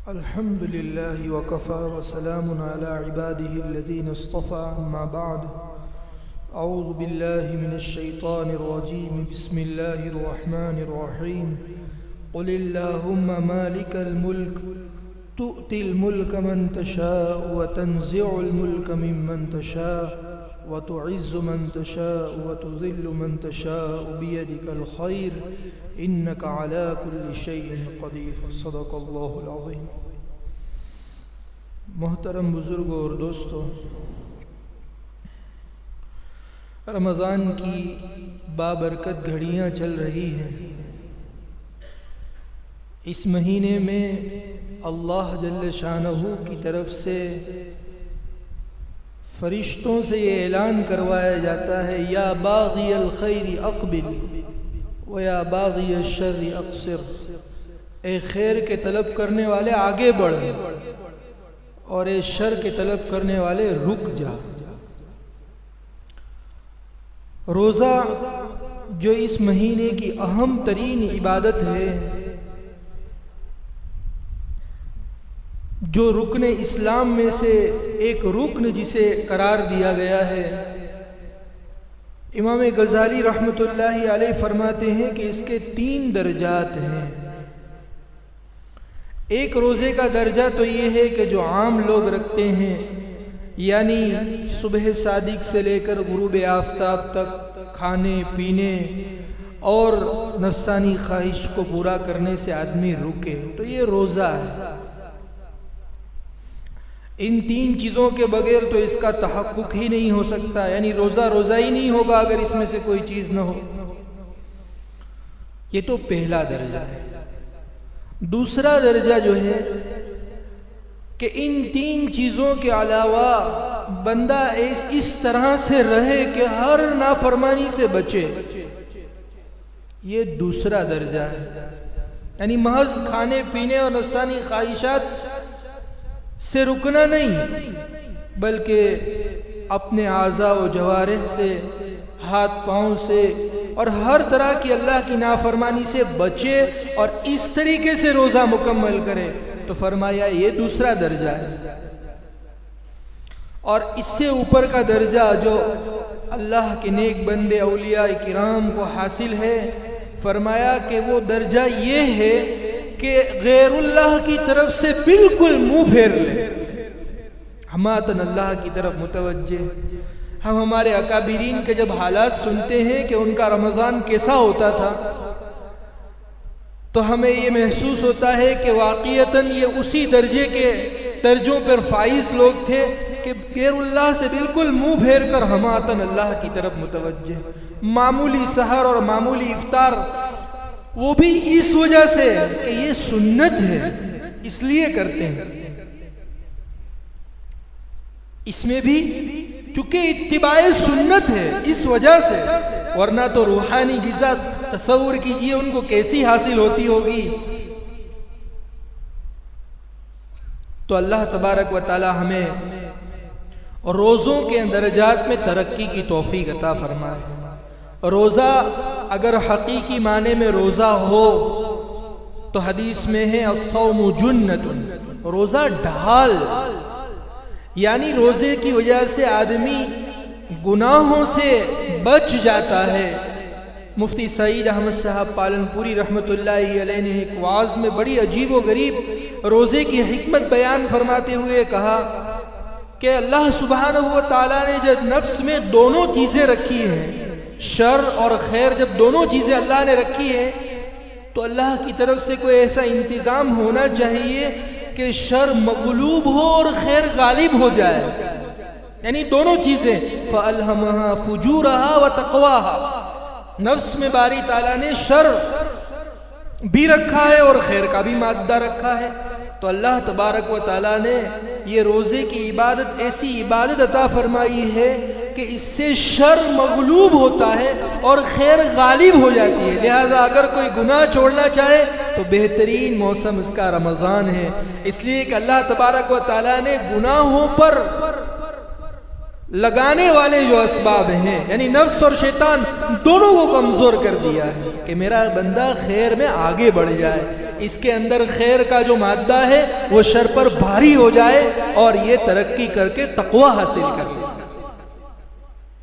الحمد لله وكفى وسلام على عباده الذين اصطفى أما بعد أعوذ بالله من الشيطان الرجيم بسم الله الرحمن الرحيم قل اللهم مالك الملك تؤتي الملك من تشاء وتنزع الملك ممن تشاء وتعز من تشاء وتذل من تشاء بيدك الخير إنك على كل شيء قدير صدق الله العظيم۔ محترم بزرگوں اور دوستوں، رمضان کی بابرکت گھڑیاں چل رہی ہیں۔ اس مہینے میں اللہ جل شانہ کی طرف سے فرشتوں سے یہ اعلان کروایا جاتا ہے، یا باغی الخیر اقبل و یا باغی الشر اقصر، اے خیر کے طلب کرنے والے آگے بڑھ اور اے شر کے طلب کرنے والے رک جا۔ روزہ جو اس مہینے کی اہم ترین عبادت ہے، جو رکن اسلام میں سے ایک رکن جسے قرار دیا گیا ہے، امام غزالی رحمۃ اللہ علیہ فرماتے ہیں کہ اس کے 3 درجات ہیں۔ ایک روزے کا درجہ تو یہ ہے کہ جو عام لوگ رکھتے ہیں، یعنی صبح صادق سے لے کر غروب آفتاب تک کھانے پینے اور نفسانی خواہش کو پورا کرنے سے آدمی رکے، تو یہ روزہ ہے۔ ان 3 چیزوں کے بغیر تو اس کا تحقق ہی نہیں ہو سکتا، یعنی روزہ روزہ ہی نہیں ہوگا اگر اس میں سے کوئی چیز نہ ہو۔ یہ تو پہلا درجہ ہے۔ دوسرا درجہ جو ہے کہ ان 3 چیزوں کے علاوہ بندہ اس طرح سے رہے کہ ہر نافرمانی سے بچے، یہ دوسرا درجہ ہے۔ یعنی محض کھانے پینے اور نفسانی خواہشات سے رکنا نہیں، بلکہ اپنے اعضاء و جوارح سے، ہاتھ پاؤں سے اور ہر طرح کی اللہ کی نافرمانی سے بچے اور اس طریقے سے روزہ مکمل کرے، تو فرمایا یہ دوسرا درجہ ہے۔ اور اس سے اوپر کا درجہ جو اللہ کے نیک بندے اولیاء کرام کو حاصل ہے، فرمایا کہ وہ درجہ یہ ہے کہ غیر اللہ کی طرف سے بالکل منہ پھیر لے، ہماتن اللہ کی طرف متوجہ۔ ہم ہمارے اکابرین کے جب حالات سنتے ہیں کہ ان کا رمضان کیسا ہوتا تھا، تو ہمیں یہ محسوس ہوتا ہے کہ واقعتاً یہ اسی درجے کے درجوں پر فائز لوگ تھے کہ غیر اللہ سے بالکل منہ پھیر کر ہماتن اللہ کی طرف متوجہ۔ معمولی سحر اور معمولی افطار وہ بھی اس وجہ سے کہ یہ سنت ہے، اس لیے کرتے ہیں۔ اس میں بھی چونکہ اتباع سنت ہے اس وجہ سے، ورنہ تو روحانی غذا تصور کیجئے ان کو کیسی حاصل ہوتی ہوگی۔ تو اللہ تبارک و تعالی ہمیں روزوں کے درجات میں ترقی کی توفیق عطا فرمائے۔ روزہ اگر حقیقی معنی میں روزہ ہو تو حدیث میں ہے الصوم جنۃ، روزہ ڈھال، یعنی روزے کی وجہ سے آدمی گناہوں سے بچ جاتا ہے۔ مفتی سعید احمد صاحب پالنپوری رحمۃ اللہ علیہ نے ایک وعظ میں بڑی عجیب و غریب روزے کی حکمت بیان فرماتے ہوئے کہا کہ اللہ سبحانہ و تعالیٰ نے جب نفس میں دونوں چیزیں رکھی ہیں، شر اور خیر، جب دونوں چیزیں اللہ نے رکھی ہیں، تو اللہ کی طرف سے کوئی ایسا انتظام ہونا چاہیے کہ شر مغلوب ہو اور خیر غالب ہو جائے، یعنی دونوں چیزیں۔ فَأَلْهَمَهَا فُجُورَهَا وَتَقْوَاهَا، نفس میں باری تعالیٰ نے شر بھی رکھا ہے اور خیر کا بھی مادہ رکھا ہے۔ تو اللہ تبارک و تعالیٰ نے یہ روزے کی عبادت ایسی عبادت عطا فرمائی ہے کہ اس سے شر مغلوب ہوتا ہے اور خیر غالب ہو جاتی ہے۔ لہذا اگر کوئی گناہ چھوڑنا چاہے تو بہترین موسم اس کا رمضان ہے، اس لیے کہ اللہ تبارک و تعالیٰ نے گناہوں پر لگانے والے جو اسباب ہیں، یعنی نفس اور شیطان دونوں کو کمزور کر دیا ہے کہ میرا بندہ خیر میں آگے بڑھ جائے۔ اس کے اندر خیر کا جو مادہ ہے وہ شر پر بھاری ہو جائے اور یہ ترقی کر کے تقوی حاصل کر لے۔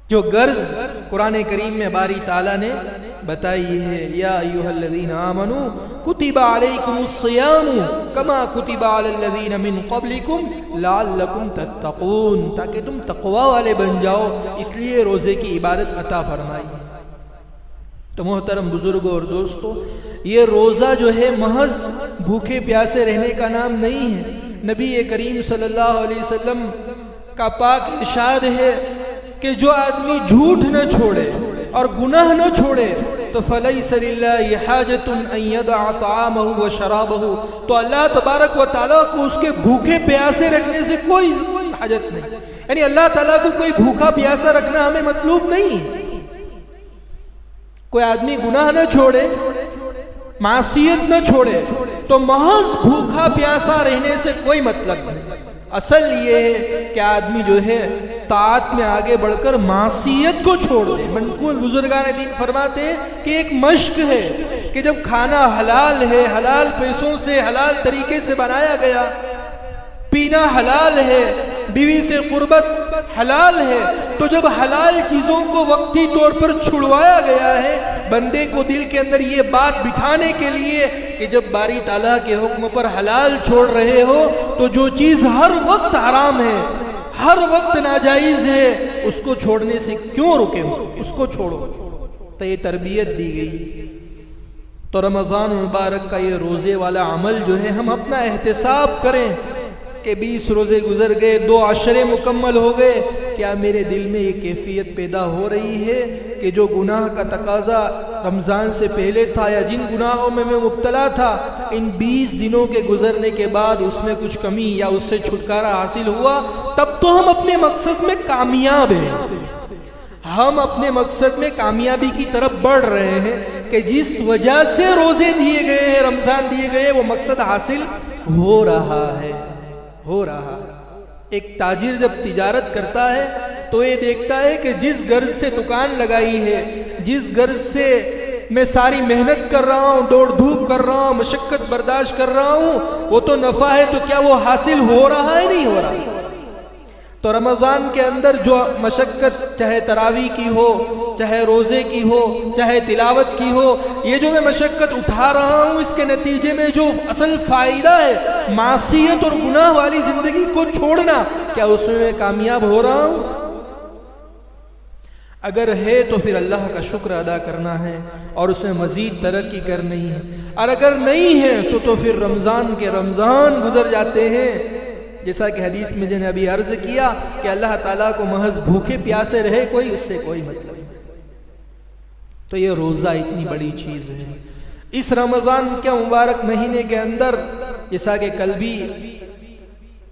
جو غرض قرآن کریم میں باری تعالیٰ نے بتائی ہے، یا ایھا الذین آمنوا کتب علیکم الصیام کما کتب علی الذین من قبلکم لعلکم تتقون، تاکہ تم تقوی والے بن جاؤ، اس لیے روزے کی عبادت عطا فرمائی۔ تو محترم بزرگوں اور دوستو، یہ روزہ جو ہے محض بھوکے پیاسے رہنے کا نام نہیں ہے۔ نبی کریم صلی اللہ علیہ وسلم کا پاک ارشاد ہے کہ جو آدمی جھوٹ نہ چھوڑے اور گناہ نہ چھوڑے تو فَلَيْسَ لِلَّهِ حَاجَةٌ أَن يَدَعَ طَعَامَهُ وَشَرَابَهُ، تو اللہ تبارک و تعالیٰ کو اس کے بھوکے پیاسے رکھنے سے کوئی حاجت نہیں، یعنی اللہ تعالیٰ کو کوئی بھوکا پیاسا رکھنا ہمیں مطلوب نہیں۔ کوئی آدمی گناہ نہ چھوڑے، معصیت نہ چھوڑے تو محض بھوکا پیاسا رہنے سے کوئی مطلب نہیں۔ اصل یہ ہے کہ آدمی جو ہے طاعت میں آگے بڑھ کر معصیت کو چھوڑ دے۔ منقول بزرگان دین فرماتے ہیں کہ ایک مشق ہے کہ جب کھانا حلال ہے، حلال پیسوں سے حلال طریقے سے بنایا گیا، پینا حلال ہے، بیوی سے قربت حلال ہے، تو جب حلال چیزوں کو وقتی طور پر چھڑوایا گیا ہے، بندے کو دل کے اندر یہ بات بٹھانے کے لیے کہ جب باری تعالیٰ کے حکم پر حلال چھوڑ رہے ہو تو جو چیز ہر وقت حرام ہے، ہر وقت ناجائز ہے، اس کو چھوڑنے سے کیوں رکے ہو، اس کو چھوڑو۔ تو یہ تربیت دی گئی۔ تو رمضان مبارک کا یہ روزے والا عمل جو ہے ہم اپنا احتساب کریں کہ 20 روزے گزر گئے، 2 عشرے مکمل ہو گئے، کیا میرے دل میں یہ کیفیت پیدا ہو رہی ہے کہ جو گناہ کا تقاضا رمضان سے پہلے تھا یا جن گناہوں میں میں مبتلا تھا، ان 20 دنوں کے گزرنے کے بعد اس میں کچھ کمی یا اس سے چھٹکارا حاصل ہوا، تب تو ہم اپنے مقصد میں کامیاب ہیں، ہم اپنے مقصد میں کامیابی کی طرف بڑھ رہے ہیں کہ جس وجہ سے روزے دیے گئے ہیں، رمضان دیے گئے، وہ مقصد حاصل ہو رہا ہے۔ ایک تاجر جب تجارت کرتا ہے تو یہ دیکھتا ہے کہ جس غرض سے دکان لگائی ہے، جس غرض سے میں ساری محنت کر رہا ہوں، دوڑ دھوپ کر رہا ہوں، مشقت برداشت کر رہا ہوں، وہ تو نفع ہے، تو کیا وہ حاصل ہو رہا ہے نہیں ہو رہا؟ تو رمضان کے اندر جو مشقت چاہے تراویح کی ہو، چاہے روزے کی ہو، چاہے تلاوت کی ہو، یہ جو میں مشقت اٹھا رہا ہوں، اس کے نتیجے میں جو اصل فائدہ ہے معصیت اور گناہ والی زندگی کو چھوڑنا، کیا اس میں کامیاب ہو رہا ہوں؟ اگر ہے تو پھر اللہ کا شکر ادا کرنا ہے اور اس میں مزید ترقی کرنی ہے، اور اگر نہیں ہے تو پھر رمضان کے رمضان گزر جاتے ہیں، جیسا کہ حدیث میں جنہیں ابھی عرض کیا کہ اللہ تعالیٰ کو محض بھوکے پیاسے رہے کوئی، اس سے کوئی مطلب نہیں۔ تو یہ روزہ اتنی بڑی چیز ہے۔ اس رمضان کے مبارک مہینے کے اندر جیسا کہ کل بھی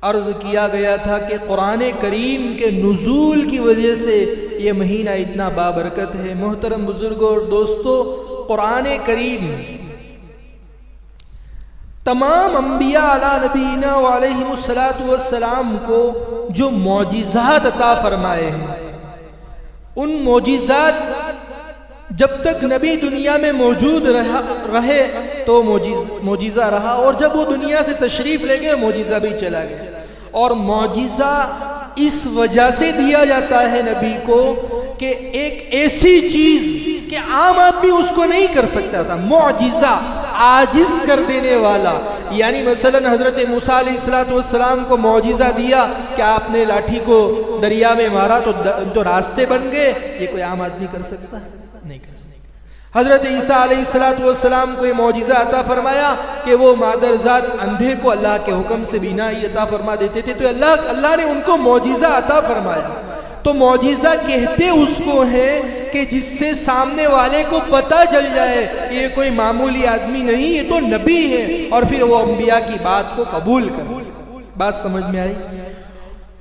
عرض کیا گیا تھا کہ قرآن کریم کے نزول کی وجہ سے یہ مہینہ اتنا بابرکت ہے۔ محترم بزرگوں اور دوستو، قرآن کریم تمام انبیاء علی نبینا وعلیہم السلام کو جو معجزات عطا فرمائے ہیں، ان معجزات جب تک نبی دنیا میں موجود رہے تو معجزہ رہا، اور جب وہ دنیا سے تشریف لے گئے معجزہ بھی چلا گیا۔ اور معجزہ اس وجہ سے دیا جاتا ہے نبی کو کہ ایک ایسی چیز کہ عام آدمی اس کو نہیں کر سکتا تھا، معجزہ عاجز کر دینے والا، یعنی مثلا حضرت موسیٰ علیہ السلام کو معجزہ دیا کہ آپ نے لاٹھی کو دریا میں مارا تو راستے بن گئے، یہ کوئی عام آدمی کر سکتا ہے؟ نہیں کر سکتا۔ حضرت عیسیٰ علیہ السلام کو یہ معجزہ عطا فرمایا کہ وہ مادرزاد اندھے کو اللہ کے حکم سے بینائی عطا فرما دیتے تھے، تو اللہ نے ان کو معجزہ عطا فرمایا۔ تو معجزہ کہتے اس کو ہے کہ جس سے سامنے والے کو پتہ چل جائے کہ یہ کوئی معمولی آدمی نہیں، یہ تو نبی ہے، اور پھر وہ انبیاء کی بات کو قبول کر۔ بات سمجھ میں آئی؟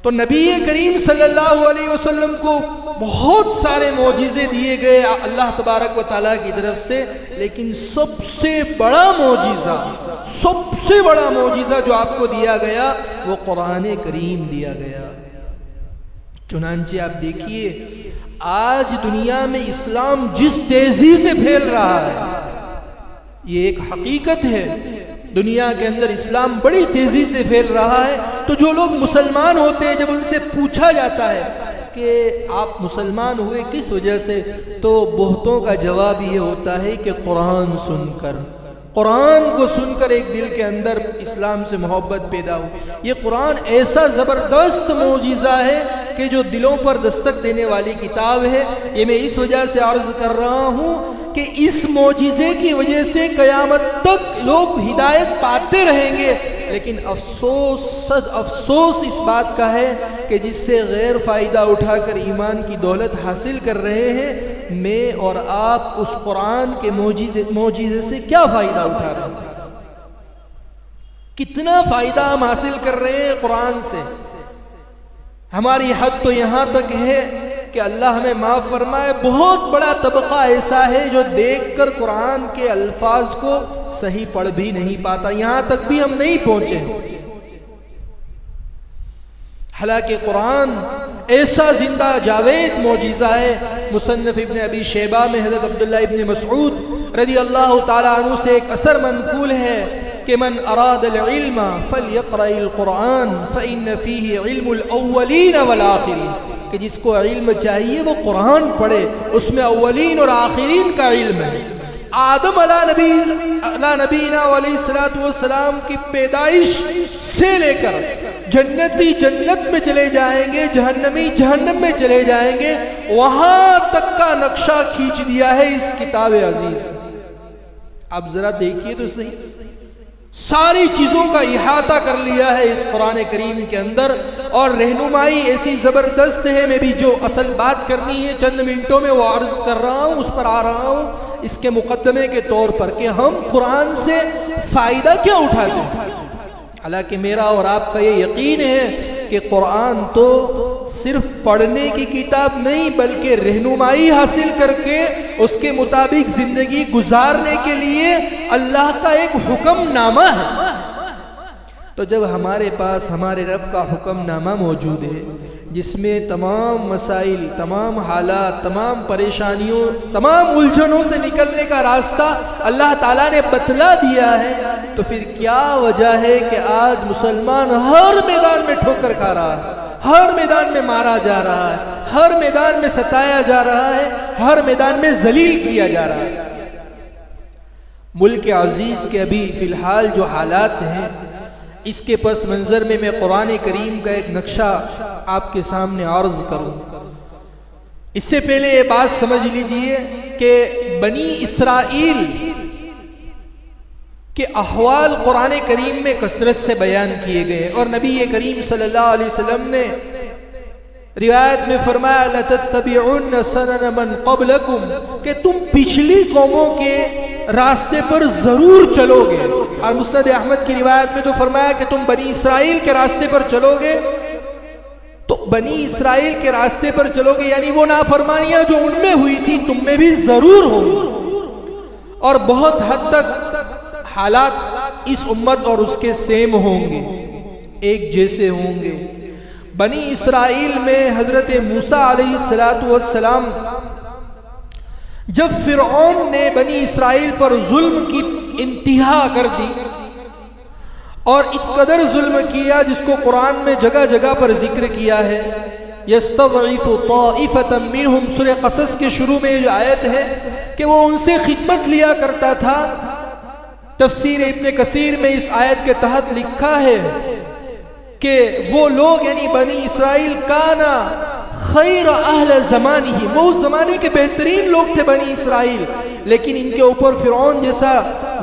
تو نبی کریم صلی اللہ علیہ وسلم کو بہت سارے معجزے دیے گئے اللہ تبارک و تعالیٰ کی طرف سے، لیکن سب سے بڑا معجزہ جو آپ کو دیا گیا وہ قرآن کریم دیا گیا۔ چنانچہ آپ دیکھیے آج دنیا میں اسلام جس تیزی سے پھیل رہا ہے، یہ ایک حقیقت ہے دنیا کے اندر اسلام بڑی تیزی سے پھیل رہا ہے، تو جو لوگ مسلمان ہوتے ہیں جب ان سے پوچھا جاتا ہے کہ آپ مسلمان ہوئے کس وجہ سے، تو بہتوں کا جواب یہ ہوتا ہے کہ قرآن سن کر، قرآن کو سن کر ایک دل کے اندر اسلام سے محبت پیدا ہو۔ یہ قرآن ایسا زبردست معجزہ ہے کہ جو دلوں پر دستک دینے والی کتاب ہے۔ یہ میں اس وجہ سے عرض کر رہا ہوں کہ اس معجزے کی وجہ سے قیامت تک لوگ ہدایت پاتے رہیں گے، لیکن افسوس صد افسوس اس بات کا ہے کہ جس سے غیر فائدہ اٹھا کر ایمان کی دولت حاصل کر رہے ہیں، میں اور آپ اس قرآن کے معجزے سے کیا فائدہ اٹھا رہے ہیں؟ کتنا فائدہ ہم حاصل کر رہے ہیں قرآن سے؟ ہماری حد تو یہاں تک ہے کہ اللہ ہمیں معاف فرمائے، بہت بڑا طبقہ ایسا ہے جو دیکھ کر قرآن کے الفاظ کو صحیح پڑھ بھی نہیں پاتا، یہاں تک بھی ہم نہیں پہنچے۔ حالانکہ قرآن ایسا زندہ جاوید معجزہ ہے۔ مصنف ابن ابی شیبہ میں حضرت عبداللہ ابن مسعود رضی اللہ تعالیٰ عنہ سے ایک اثر منقول ہے کہ من اراد العلم فلیقرأ القرآن فإن فیہ علم الاولین والآخرین، کہ جس کو علم چاہیے وہ قرآن پڑھے، اس میں اولین اور آخرین کا علم ہے۔ آدم علیہ نبینا علیہ السلام کی پیدائش سے لے کر جنتی جنت میں چلے جائیں گے، جہنمی جہنم میں چلے جائیں گے، وہاں تک کا نقشہ کھینچ دیا ہے اس کتاب عزیز۔ اب ذرا دیکھیے تو صحیح، ساری چیزوں کا احاطہ کر لیا ہے اس قرآن کریم کے اندر، اور رہنمائی ایسی زبردست ہے۔ میں بھی جو اصل بات کرنی ہے چند منٹوں میں وہ عرض کر رہا ہوں، اس پر آ رہا ہوں اس کے مقدمے کے طور پر کہ ہم قرآن سے فائدہ کیا اٹھاتے ہیں۔ حالانکہ میرا اور آپ کا یہ یقین ہے کہ قرآن تو صرف پڑھنے کی کتاب نہیں بلکہ رہنمائی حاصل کر کے اس کے مطابق زندگی گزارنے کے لیے اللہ کا ایک حکم نامہ ہے۔ تو جب ہمارے پاس ہمارے رب کا حکم نامہ موجود ہے جس میں تمام مسائل، تمام حالات، تمام پریشانیوں، تمام الجھنوں سے نکلنے کا راستہ اللہ تعالیٰ نے بتلا دیا ہے، تو پھر کیا وجہ ہے کہ آج مسلمان ہر میدان میں ٹھوکر کھا رہا ہے، ہر میدان میں مارا جا رہا ہے، ہر میدان میں ستایا جا رہا ہے، ہر میدان میں ذلیل کیا جا رہا ہے؟ ملک عزیز کے ابھی فی الحال جو حالات ہیں، اس کے پس منظر میں میں قرآن کریم کا ایک نقشہ آپ کے سامنے عرض کروں۔ اس سے پہلے یہ بات سمجھ لیجئے کہ بنی اسرائیل کے احوال قرآن کریم میں کثرت سے بیان کیے گئے، اور نبی کریم صلی اللہ علیہ وسلم نے روایت میں فرمایا لَتَتَّبِعُنَّ سَنَنَ مَنْ قَبْلَكُمْ، کہ تم پچھلی قوموں کے راستے پر ضرور چلو گے۔ اور مسند احمد کی روایت میں تو فرمایا کہ تم بنی اسرائیل کے راستے پر چلو گے، تو بنی اسرائیل کے راستے پر چلو گے یعنی وہ نافرمانیاں جو ان میں ہوئی تھی تم میں بھی ضرور ہوں گی، اور بہت حد تک حالات اس امت اور اس کے سیم ہوں گے، ایک جیسے ہوں گے۔ بنی اسرائیل میں حضرت موسیٰ علیہ السلام جب فرعون نے بنی اسرائیل پر ظلم کی انتہا کر دی اور اس قدر ظلم کیا جس کو قرآن میں جگہ جگہ پر ذکر کیا ہے، یستضعف طائفة منہم، سورہ قصص کے شروع میں جو آیت ہے کہ وہ ان سے خدمت لیا کرتا تھا۔ تفسیر ابن کثیر میں اس آیت کے تحت لکھا ہے کہ وہ لوگ یعنی بنی اسرائیل کانا خیر اہل زمانی ہی، وہ اس زمانے کے بہترین لوگ تھے بنی اسرائیل، لیکن ان کے اوپر فرعون جیسا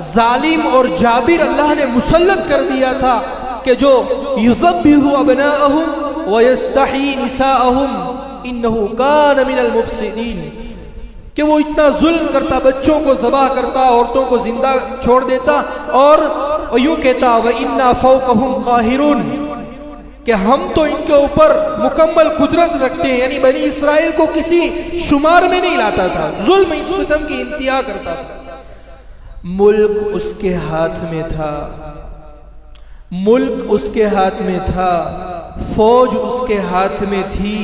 ظالم اور جابر اللہ نے مسلط کر دیا تھا کہ جو یذبح ابناءہم ویستحیی نساءہم انہ کان من المفسدین، کہ وہ اتنا ظلم کرتا، بچوں کو ذبح کرتا، عورتوں کو زندہ چھوڑ دیتا، اور یوں کہتا وَإِنَّا فَوْقَهُمْ قَاهِرُونَ، کہ ہم تو ان کے اوپر مکمل قدرت رکھتے ہیں، یعنی بنی اسرائیل کو کسی شمار میں نہیں لاتا تھا، ظلم ستم کی انتہا کرتا تھا۔ ملک اس کے ہاتھ میں تھا، ملک اس کے ہاتھ میں تھا، فوج اس کے ہاتھ میں تھی،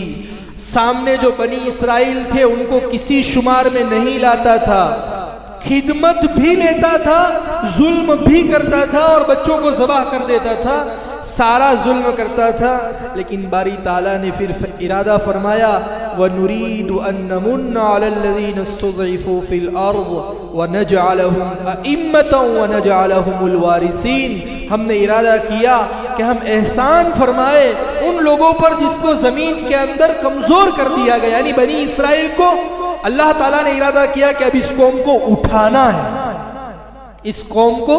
سامنے جو بنی اسرائیل تھے ان کو کسی شمار میں نہیں لاتا تھا، خدمت بھی لیتا تھا ظلم بھی کرتا تھا اور بچوں کو ذبح کر دیتا تھا، سارا ظلم کرتا تھا، لیکن باری تعالیٰ نے پھر ارادہ فرمایا وَنُرِيدُ أَن نَّمُنَّ عَلَى الَّذِينَ اسْتُضْعِفُوا فِي الْأَرْضِ وَنَجْعَلَهُمْ أَئِمَّةً وَنَجْعَلَهُمُ الْوَارِثِينَ۔ ہم نے ارادہ کیا کہ ہم احسان فرمائے ان لوگوں پر جس کو زمین کے اندر کمزور کر دیا گیا، یعنی بنی اسرائیل کو اللہ تعالیٰ نے ارادہ کیا کہ اب اس قوم کو اٹھانا ہے، اس قوم کو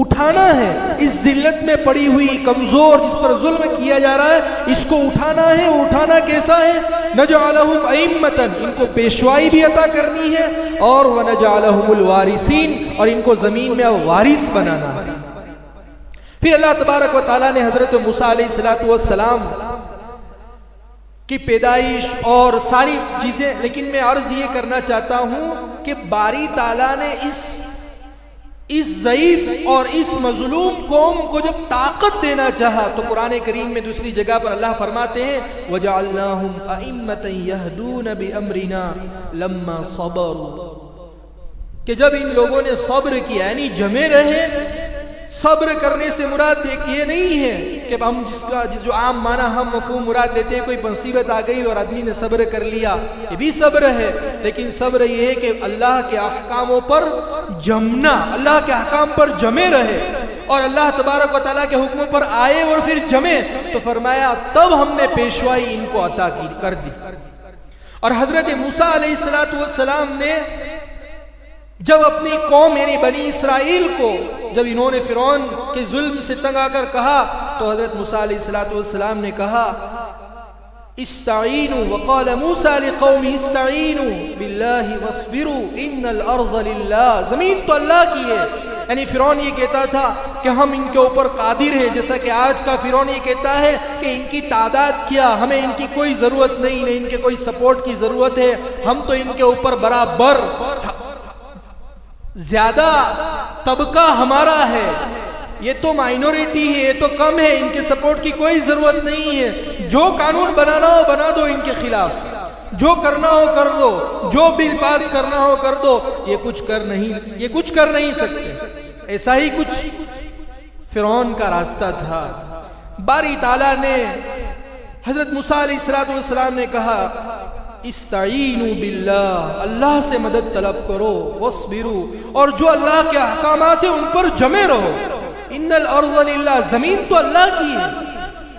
اٹھانا ہے، اس ذلت میں پڑی ہوئی کمزور جس پر ظلم کیا جا رہا ہے اس کو اٹھانا ہے۔ وہ اٹھانا کیسا ہے؟ نجعلہم ائمۃ، ان کو پیشوائی بھی عطا کرنی ہے، اور ونجعلہم الوارثین، اور ان کو زمین میں وارث بنانا ہے۔ پھر اللہ تبارک و تعالیٰ نے حضرت موسیٰ علیہ السلام کی پیدائش اور ساری چیزیں، لیکن میں عرض یہ کرنا چاہتا ہوں کہ باری تعالیٰ نے اس ضعیف اور اس مظلوم قوم کو جب طاقت دینا چاہا تو قرآن کریم میں دوسری جگہ پر اللہ فرماتے ہیں وَجَعَلْنَاهُمْ أَئِمَّةً يَهْدُونَ بِأَمْرِنَا لَمَّا صَبَرُوا، کہ جب ان لوگوں نے صبر کیا، یعنی جمے رہے۔ صبر کرنے سے مراد یہ نہیں ہے کہ ہم جو عام معنی ہم مفہوم مراد لیتے ہیں، کوئی مصیبت آ گئی اور آدمی نے صبر کر لیا، یہ بھی صبر ہے، لیکن صبر یہ ہے کہ اللہ کے احکاموں پر جمنا، اللہ کے احکام پر جمے رہے، اور اللہ تبارک و تعالیٰ کے حکموں پر آئے اور پھر جمے، تو فرمایا تب ہم نے پیشوائی ان کو عطا کر دی۔ اور حضرت موسیٰ علیہ السلام نے جب اپنی قوم یعنی بنی اسرائیل کو جب انہوں نے فرعون کے ظلم سے تنگ آ کر کہا تو حضرت موسیٰ علیہ السلام نے کہا استعینوا، وقال موسیٰ لقوم استعینوا باللہ واصبروا ان الارض للہ، زمین تو اللہ کی ہے۔ یعنی فرعون یہ کہتا تھا کہ ہم ان کے اوپر قادر ہیں، جیسا کہ آج کا فرعون یہ کہتا ہے کہ ان کی تعداد کیا، ہمیں ان کی کوئی ضرورت نہیں، نہ ان کے کوئی سپورٹ کی ضرورت ہے، ہم تو ان کے اوپر برابر، زیادہ طبقہ ہمارا ہے، یہ تو مائنورٹی ہے، یہ تو کم ہے، ان کے سپورٹ کی کوئی ضرورت نہیں ہے، جو قانون بنانا ہو بنا دو ان کے خلاف، جو کرنا ہو کر دو، جو بل پاس کرنا ہو کر دو، یہ کچھ کر نہیں سکتے۔ ایسا ہی کچھ فرعون کا راستہ تھا۔ باری تعالیٰ نے حضرت موسیٰ علیہ السلام نے کہا استعینوا باللہ، اللہ سے مدد طلب کرو، واصبروا، اور جو اللہ کے احکامات ہیں ان پر جمے رہو، ان الارض للہ، زمین تو اللہ کی ہے،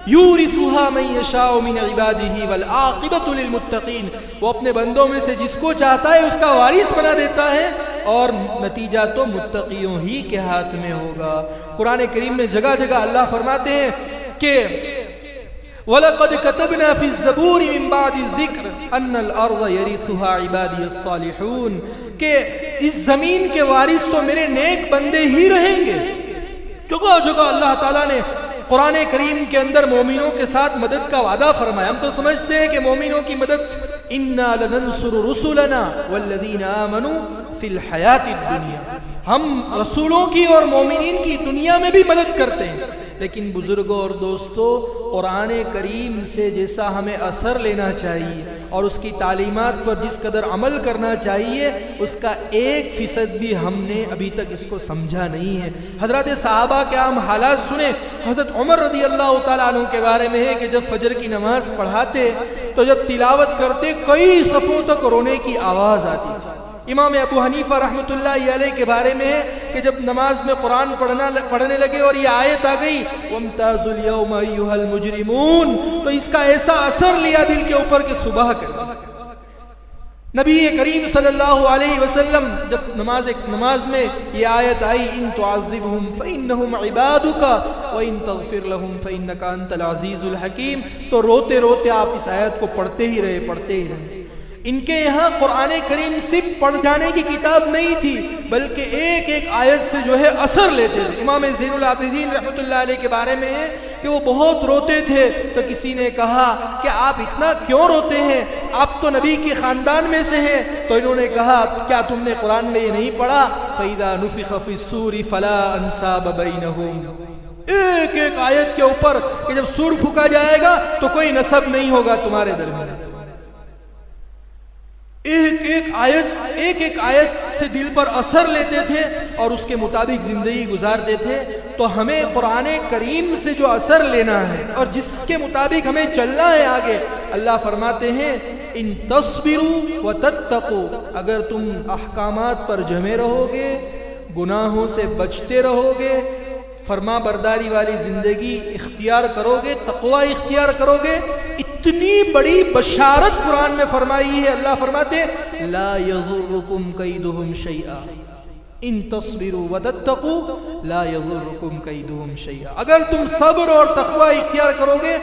یورثها من یشاء من عبادہ والعاقبۃ للمتقین، وہ اپنے بندوں میں سے جس کو چاہتا ہے اس کا وارث بنا دیتا ہے، اور نتیجہ تو متقیوں ہی کے ہاتھ میں ہوگا۔ قرآن کریم میں جگہ جگہ اللہ فرماتے ہیں کہ وَلَقَدْ كَتَبْنَا فِي الزَّبُورِ مِن بَعْدِ الذِّكْرِ أَنَّ الْأَرْضَ يَرِثُهَا عِبَادِيَ الصَّالِحُونَ، کہ اس زمین کے وارث تو میرے نیک بندے ہی رہیں گے۔ جگہ جگہ اللہ تعالیٰ نے قرآن کریم کے اندر مومنوں کے ساتھ مدد کا وعدہ فرمایا۔ ہم تو سمجھتے ہیں کہ مومنوں کی مدد اِنَّا لَنَنْصُرُ رُسُلَنَا وَالَّذِينَ آمَنُوا فِي الْحَيَاةِ الدُّنْيَا، ہم رسولوں کی اور مومنین کی دنیا میں بھی مدد کرتے ہیں، لیکن بزرگوں اور دوستوں، قرآن کریم سے جیسا ہمیں اثر لینا چاہیے اور اس کی تعلیمات پر جس قدر عمل کرنا چاہیے، اس کا 1% بھی ہم نے ابھی تک اس کو سمجھا نہیں ہے۔ حضرات صحابہ کے عام حالات سنیں۔ حضرت عمر رضی اللہ تعالیٰ عنہ کے بارے میں ہے کہ جب فجر کی نماز پڑھاتے تو جب تلاوت کرتے کئی صفوں تک رونے کی آواز آتی تھی۔ امام ابو حنیفہ رحمۃ اللہ علیہ کے بارے میں ہے کہ جب نماز میں قرآن پڑھنے لگے اور یہ آیت آ گئی وَامْتَازُوا الْيَوْمَ أَيُّهَا الْمُجْرِمُونَ، تو اس کا ایسا اثر لیا دل کے اوپر کہ صبح کر نبی کریم صلی اللہ علیہ وسلم جب نماز میں یہ آیت آئی ان تعذبہم فإنہم عبادک وإن تغفر لہم فإنک انت العزیز الحکیم، تو روتے روتے آپ اس آیت کو پڑھتے ہی رہے۔ ان کے یہاں قرآن کریم صرف پڑھ جانے کی کتاب نہیں تھی، بلکہ ایک ایک آیت سے جو ہے اثر لیتے تھے۔ امام زین العابدین رحمۃ اللہ علیہ کے بارے میں ہے کہ وہ بہت روتے تھے، تو کسی نے کہا کہ آپ اتنا کیوں روتے ہیں، آپ تو نبی کے خاندان میں سے ہیں، تو انہوں نے کہا کیا تم نے قرآن میں یہ نہیں پڑھا فَإِذَا نُفِخَ فِي الصُّورِ فَلَا أَنْسَابَ بَيْنَهُمْ، ایک ایک آیت کے اوپر کہ جب سور پھونکا جائے گا تو کوئی نسب نہیں ہوگا تمہارے درمیان۔ ایک ایک آیت سے دل پر اثر لیتے تھے اور اس کے مطابق زندگی گزارتے تھے، تو ہمیں قرآن کریم سے جو اثر لینا ہے اور جس کے مطابق ہمیں چلنا ہے آگے، اللہ فرماتے ہیں ان تصبروا وتتقوا، اگر تم احکامات پر جمے رہو گے، گناہوں سے بچتے رہو گے، فرما برداری والی زندگی اختیار کرو گے، تقوی اختیار کرو گے، اتنی بڑی بشارت قرآن میں فرمائی ہے۔ اللہ فرماتے ہیں لا یضرکم کیدہم شیئا ان تصبروا وتتقوا لا یضرکم کیدہم شیئا، اگر تم صبر اور تقوی اختیار کرو گے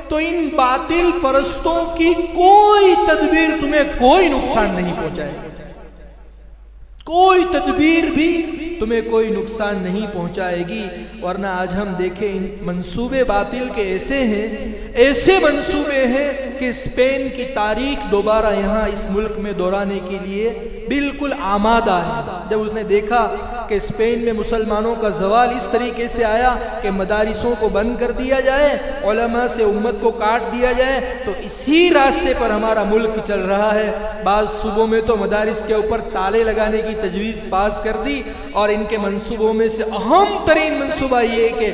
تو ان باطل پرستوں کی کوئی تدبیر تمہیں کوئی نقصان نہیں پہنچائے گی، کوئی تدبیر بھی تمہیں کوئی نقصان نہیں پہنچائے گی۔ ورنہ آج ہم دیکھیں ان منصوبے باطل کے ایسے منصوبے ہیں کہ اسپین کی تاریخ دوبارہ یہاں اس ملک میں دہرانے کے لیے بالکل آمادہ ہے۔ جب اس نے دیکھا کہ اسپین میں مسلمانوں کا زوال اس طریقے سے آیا کہ مدارسوں کو بند کر دیا جائے، علماء سے امت کو کاٹ دیا جائے، تو اسی راستے پر ہمارا ملک چل رہا ہے۔ بعض صوبوں میں تو مدارس کے اوپر تالے لگانے کی تجویز پاس کر دی، اور ان کے منصوبوں میں سے اہم ترین منصوبہ یہ ہے کہ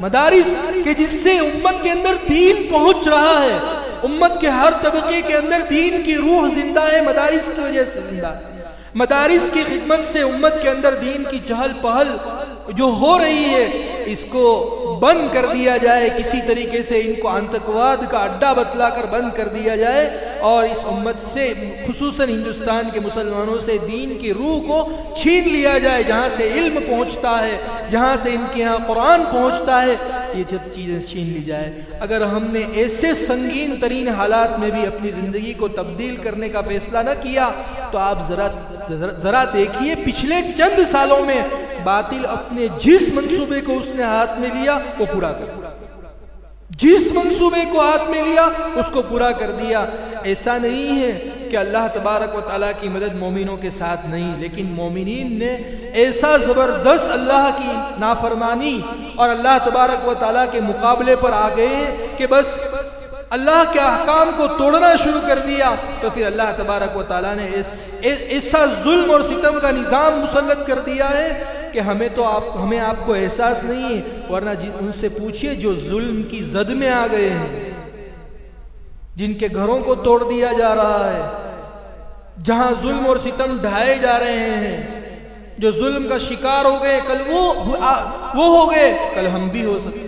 مدارس کہ جس سے امت کے اندر دین پہنچ رہا ہے، امت کے ہر طبقے کے اندر دین کی روح زندہ ہے، مدارس کی وجہ سے زندہ ہے۔ مدارس کی خدمت سے امت کے اندر دین کی چہل پہل جو ہو رہی ہے، اس کو بند کر دیا جائے، کسی طریقے سے ان کو آتنکواد کا اڈا بتلا کر بند کر دیا جائے، اور اس امت سے خصوصاً ہندوستان کے مسلمانوں سے دین کی روح کو چھین لیا جائے، جہاں سے علم پہنچتا ہے، جہاں سے ان کے ہاں قرآن پہنچتا ہے، یہ جب چیزیں چھین لی جائے۔ اگر ہم نے ایسے سنگین ترین حالات میں بھی اپنی زندگی کو تبدیل کرنے کا فیصلہ نہ کیا تو آپ ذرا دیکھیے پچھلے چند سالوں میں باطل اپنے جس منصوبے کو اس نے ہاتھ میں لیا وہ پورا کر دیا، جس منصوبے کو ہاتھ میں لیا اس کو پورا کر دیا۔ ایسا نہیں ہے کہ اللہ تبارک و تعالیٰ کی مدد مومنوں کے ساتھ نہیں، لیکن مومنین نے ایسا زبردست اللہ کی نافرمانی اور اللہ تبارک و تعالیٰ کے مقابلے پر آ گئے ہیں کہ بس اللہ کے احکام کو توڑنا شروع کر دیا، تو پھر اللہ تبارک و تعالیٰ نے ایسا ظلم اور ستم کا نظام مسلط کر دیا ہے کہ ہمیں آپ کو احساس نہیں ہے۔ ورنہ ان سے پوچھئے جو ظلم کی زد میں آ گئے ہیں، جن کے گھروں کو توڑ دیا جا رہا ہے، جہاں ظلم اور ستم ڈھائے جا رہے ہیں، جو ظلم کا شکار ہو گئے، کل وہ ہو گئے، کل ہم بھی ہو سکتے ہیں۔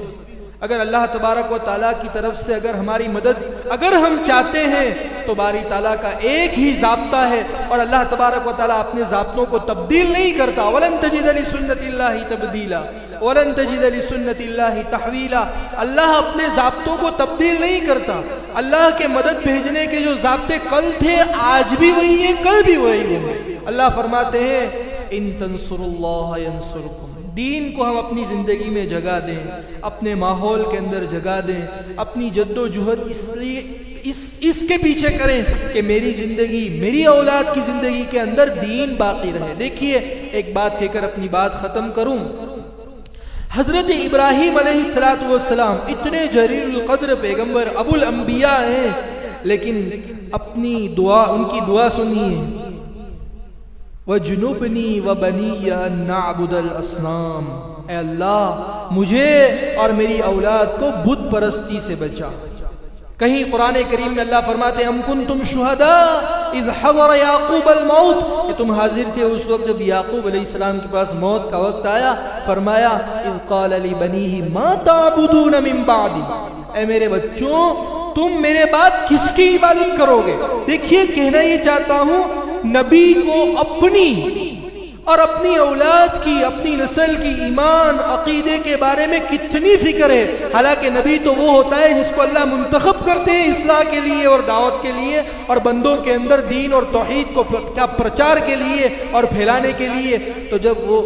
اگر اللہ تبارک و تعالیٰ کی طرف سے اگر ہماری مدد اگر ہم چاہتے ہیں تو باری تعالیٰ کا ایک ہی ضابطہ ہے، اور اللہ تبارک و تعالیٰ اپنے ضابطوں کو تبدیل نہیں کرتا۔ وَلَن تَجِدَ لِسُنَّتِ اللَّهِ تَبْدِيلًا وَلَن تَجِدَ لِسُنَّتِ اللَّهِ تَحْوِيلًا۔ اللہ اپنے ضابطوں کو تبدیل نہیں کرتا۔ اللہ کے مدد بھیجنے کے جو ضابطے کل تھے آج بھی وہی ہیں، کل بھی وہی ہیں۔ اللہ فرماتے ہیں ان تنصروا اللہ ینصرکم، دین کو ہم اپنی زندگی میں جگہ دیں، اپنے ماحول کے اندر جگہ دیں، اپنی جد و جہد اس کے پیچھے کریں کہ میری زندگی، میری اولاد کی زندگی کے اندر دین باقی رہے۔ دیکھیے ایک بات کہہ کر اپنی بات ختم کروں۔ حضرت ابراہیم علیہ السلام اتنے جلیل القدر پیغمبر ابو الانبیاء ہیں، لیکن اپنی دعا، ان کی دعا سنیے، وَجُنُبْنِي وَبَنِيَّ أَن نَعْبُدَ الْأَصْنَامَ، اے اللہ مجھے اور میری اولاد کو بت پرستی سے بچا۔ کہیں قرآن کریم میں اللہ فرماتے ہیں ام کنتم شہداء اذ حضر یعقوب الموت، کہ تم حاضر تھے اس وقت جب یعقوب علیہ السلام کے پاس موت کا وقت آیا، فرمایا اذ قال لبنیہ ما تعبدون من بعدی، اے میرے بچوں تم میرے بعد کس کی عبادت کرو گے۔ دیکھیے کہنا یہ چاہتا ہوں نبی کو اپنی اور اپنی اولاد کی، اپنی نسل کی ایمان عقیدے کے بارے میں کتنی فکر ہے۔ حالانکہ نبی تو وہ ہوتا ہے جس کو اللہ منتخب کرتے ہیں اصلاح کے لیے اور دعوت کے لیے اور بندوں کے اندر دین اور توحید کا پرچار کے لیے اور پھیلانے کے لیے۔ تو جب وہ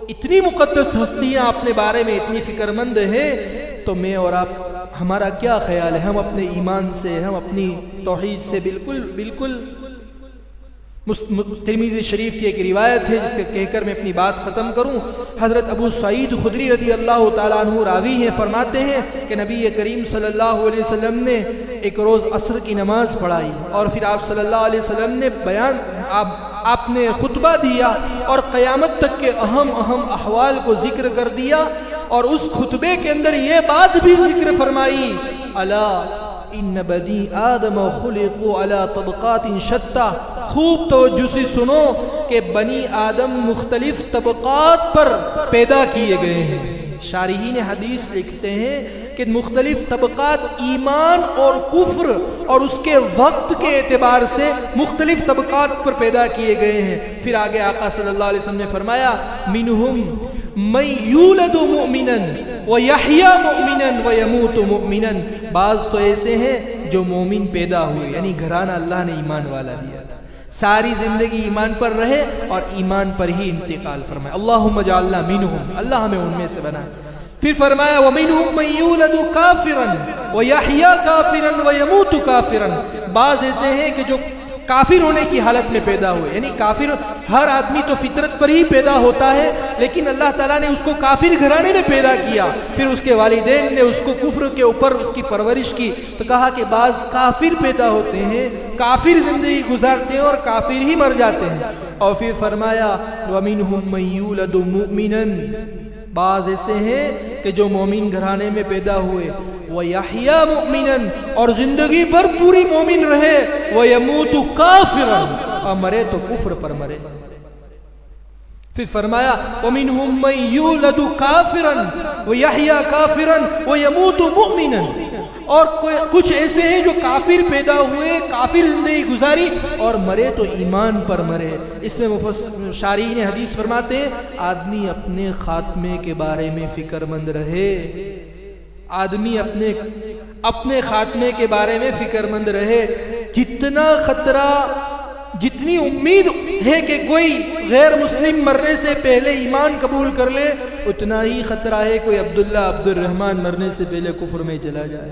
اتنی مقدس ہستیاں اپنے بارے میں اتنی فکر مند ہیں تو میں اور آپ، ہمارا کیا خیال ہے؟ ہم اپنے ایمان سے، ہم اپنی توحید سے بالکل ترمذی شریف کی ایک روایت ہے جس کے کہہ کر میں اپنی بات ختم کروں۔ حضرت ابو سعید خدری رضی اللہ تعالیٰ عنہ راوی ہیں، فرماتے ہیں کہ نبی کریم صلی اللہ علیہ وسلم نے ایک روز عصر کی نماز پڑھائی، اور پھر آپ صلی اللہ علیہ وسلم نے آپ نے خطبہ دیا اور قیامت تک کے اہم احوال کو ذکر کر دیا، اور اس خطبے کے اندر یہ بات بھی ذکر فرمائی، الا ان بنی آدم خلقوا علی طبقات شتى، خوب توجہ سے سنو کہ بنی آدم مختلف طبقات پر پیدا کیے گئے ہیں۔ شارحین حدیث لکھتے ہیں کہ مختلف طبقات ایمان اور کفر اور اس کے وقت کے اعتبار سے مختلف طبقات پر پیدا کیے گئے ہیں۔ پھر آگے آقا صلی اللہ علیہ وسلم نے فرمایا منہم من یولد مؤمنا ویحیا مؤمنا ویموت مؤمنا، بعض تو ایسے ہیں جو مومن پیدا ہوئے، یعنی گھرانہ اللہ نے ایمان والا دیا تھا، ساری زندگی ایمان پر رہے اور ایمان پر ہی انتقال فرمائے۔ اللہم اجعلنا منہم، اللہ ہمیں ان میں سے بنائے۔ پھر فرمایا وَمِنْهُمْ مَنْ يُولَدُ كَافِرًا وَيَحْيَا كَافِرًا وَيَمُوتُ كَافِرًا، بعض ایسے ہیں کہ جو کافر ہونے کی حالت میں پیدا ہوئے، یعنی کافر، ہر آدمی تو فطرت پر ہی پیدا ہوتا ہے، لیکن اللہ تعالیٰ نے اس کو کافر گھرانے میں پیدا کیا، پھر اس کے والدین نے اس کو کفر کے اوپر اس کی پرورش کی، تو کہا کہ بعض کافر پیدا ہوتے ہیں، کافر زندگی گزارتے ہیں اور کافر ہی مر جاتے ہیں۔ اور پھر فرمایا وَمِنْهُمْ مَنْ يُولَدُ مُؤْمِنًا، بعض ایسے ہیں کہ جو مومن گھرانے میں پیدا ہوئے، وَيَحْيَا مُؤْمِنًا، اور زندگی بھر پوری مومن رہے، وَيَمُوتُ كَافِرًا، اور مرے تو کفر پر مرے۔ پھر فرمایا وَمِنْهُمْ مَنْ يُولَدُ كَافِرًا وَيَحْيَا كَافِرًا وَيَمُوتُ مُؤْمِنًا، اور کچھ ایسے ہیں جو کافر پیدا ہوئے، کافر زندگی گزاری اور مرے تو ایمان پر مرے۔ اس میں شارحین حدیث فرماتے ہیں آدمی اپنے خاتمے کے بارے میں فکر مند رہے، آدمی اپنے خاتمے کے بارے میں فکر مند رہے، جتنا خطرہ، جتنی امید ہے کہ کوئی غیر مسلم مرنے سے پہلے ایمان قبول کر لے، اتنا ہی خطرہ ہے کوئی عبداللہ عبد الرحمن مرنے سے پہلے کفر میں چلا جائے۔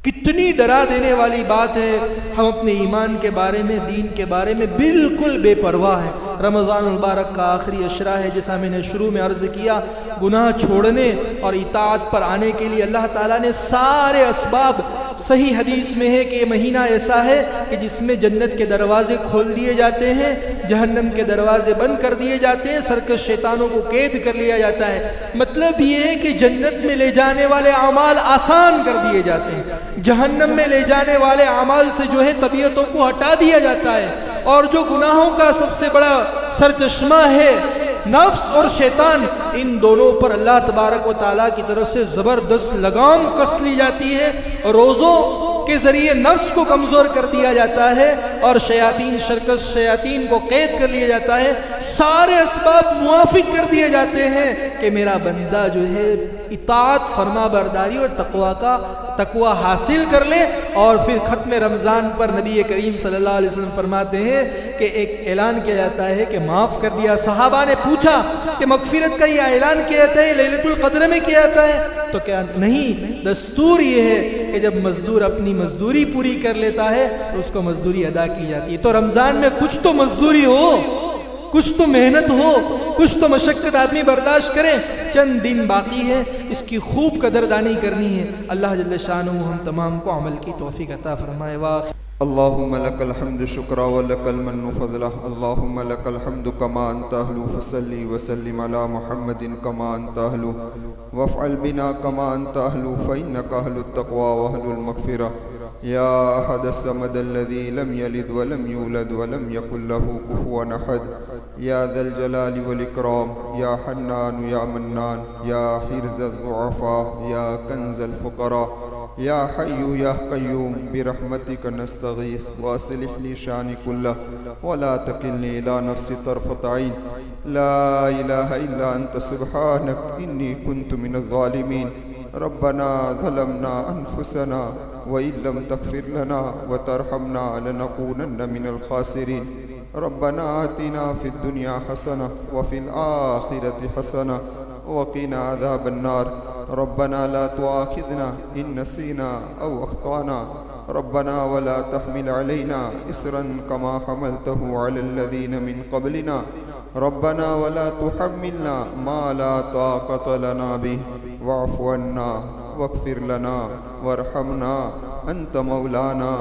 کتنی ڈرا دینے والی بات ہے، ہم اپنے ایمان کے بارے میں، دین کے بارے میں بالکل بے پرواہ ہیں۔ رمضان المبارک کا آخری عشرہ ہے، جیسا میں نے شروع میں عرض کیا، گناہ چھوڑنے اور اطاعت پر آنے کے لیے اللہ تعالیٰ نے سارے اسباب، صحیح حدیث میں ہے کہ یہ مہینہ ایسا ہے کہ جس میں جنت کے دروازے کھول دیے جاتے ہیں، جہنم کے دروازے بند کر دیے جاتے ہیں، سرکش شیطانوں کو قید کر لیا جاتا ہے۔ مطلب یہ ہے کہ جنت میں لے جانے والے اعمال آسان کر دیے جاتے ہیں، جہنم میں لے جانے والے اعمال سے جو ہے طبیعتوں کو ہٹا دیا جاتا ہے، اور جو گناہوں کا سب سے بڑا سرچشمہ ہے نفس اور شیطان، ان دونوں پر اللہ تبارک و تعالیٰ کی طرف سے زبردست لگام کس لی جاتی ہے، روزوں کے ذریعے نفس کو کمزور کر دیا جاتا ہے اور شیاطین، شرکش شیاطین کو قید کر لیا جاتا ہے، سارے اسباب موافق کر دیے جاتے ہیں کہ میرا بندہ جو ہے اطاعت، فرما برداری اور تقوی حاصل کر لے۔ اور پھر ختم رمضان پر نبی کریم صلی اللہ علیہ وسلم فرماتے ہیں کہ ایک اعلان کیا جاتا ہے کہ معاف کر دیا۔ صحابہ نے پوچھا کہ مغفرت کا یہ اعلان کیا جاتا ہے لیلۃ القدر میں کیا جاتا ہے؟ تو کیا نہیں، دستور یہ ہے کہ جب مزدور اپنی مزدوری پوری کر لیتا ہے تو اس کو مزدوری ادا کی جاتی ہے۔ تو رمضان میں کچھ تو مزدوری ہو، کچھ تو محنت ہو، کچھ تو مشقت آدمی برداشت کرے، چند دن باقی ہے، اس کی خوب قدردانی کرنی ہے۔ اللہ جل شانہ ہم تمام کو عمل کی توفیق عطا فرمائے۔ واخر اللهم لك الحمد شكرا ولك المن فضلا، اللهم لك الحمد كما أنت أهل، فصلي وسلم على محمد كما أنت أهل، وافعل بنا كما أنت أهل، فإنك أهل التقوى وأهل المغفرة، يا أحد الصمد الذي لم يلد ولم يولد ولم يكن له كفوا أحد، يا ذا الجلال والإكرام، يا حنان يا منان، يا حرز الضعفاء، يا كنز الفقراء، يا حي يا قيوم، برحمتك نستغيث، واصلح لي شاني كله ولا تكلني إلى نفسي طرفة عين، لا إله إلا أنت سبحانك إني كنت من الظالمين، ربنا ظلمنا أنفسنا وإن لم تغفر لنا وترحمنا لنكونن من الخاسرين، ربنا آتنا في الدنيا حسنة وفي الآخرة حسنة وقنا عذاب النار، ربنا لا تؤاخذنا إن نسينا أو أخطأنا، ربنا ولا تحمل علينا إصرا كما حملته على الذين من قبلنا، ربنا ولا تحملنا ما لا طاقة لنا به، واعف عنا واغفر لنا وارحمنا، أنت مولانا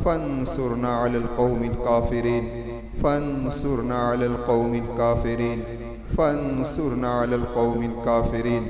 فانصرنا على القوم الكافرين، فانصرنا على القوم الكافرين فانصرنا على القوم الكافرين